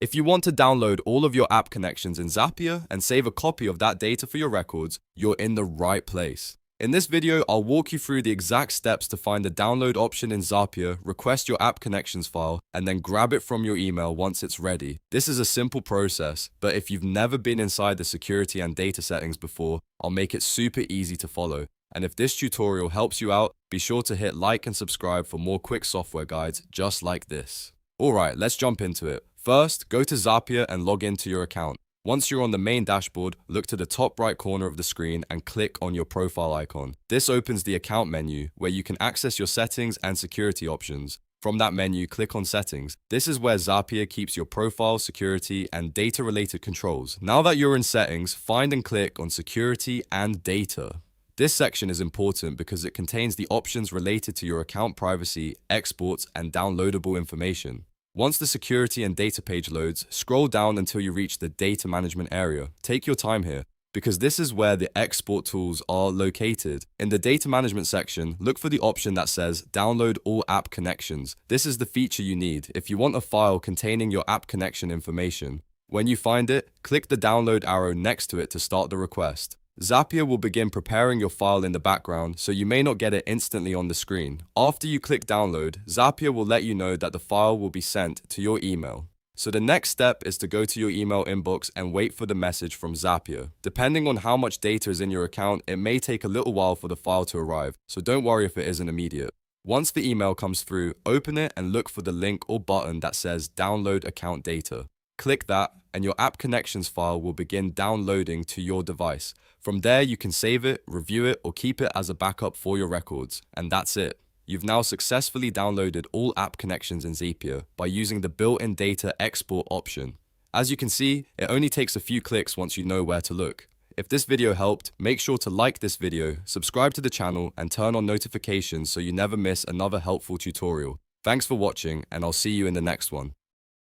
If you want to download all of your app connections in Zapier and save a copy of that data for your records, you're in the right place. In this video, I'll walk you through the exact steps to find the download option in Zapier, request your app connections file, and then grab it from your email once it's ready. This is a simple process, but if you've never been inside the security and data settings before, I'll make it super easy to follow. And if this tutorial helps you out, be sure to hit like and subscribe for more quick software guides just like this. Alright, let's jump into it. First, go to Zapier and log into your account. Once you're on the main dashboard, look to the top right corner of the screen and click on your profile icon. This opens the account menu where you can access your settings and security options. From that menu, click on Settings. This is where Zapier keeps your profile, security, and data-related controls. Now that you're in Settings, find and click on Security and Data. This section is important because it contains the options related to your account privacy, exports, and downloadable information. Once the security and data page loads, scroll down until you reach the data management area. Take your time here, because this is where the export tools are located. In the data management section, look for the option that says download all app connections. This is the feature you need if you want a file containing your app connection information. When you find it, click the download arrow next to it to start the request. Zapier will begin preparing your file in the background, so you may not get it instantly on the screen. After you click download, Zapier will let you know that the file will be sent to your email. So the next step is to go to your email inbox and wait for the message from Zapier. Depending on how much data is in your account, it may take a little while for the file to arrive, so don't worry if it isn't immediate. Once the email comes through, open it and look for the link or button that says download account data. Click that and your app connections file will begin downloading to your device. From there, you can save it, review it, or keep it as a backup for your records. And that's it. You've now successfully downloaded all app connections in Zapier by using the built-in data export option. As you can see, it only takes a few clicks once you know where to look. If this video helped, make sure to like this video, subscribe to the channel, and turn on notifications so you never miss another helpful tutorial. Thanks for watching, and I'll see you in the next one.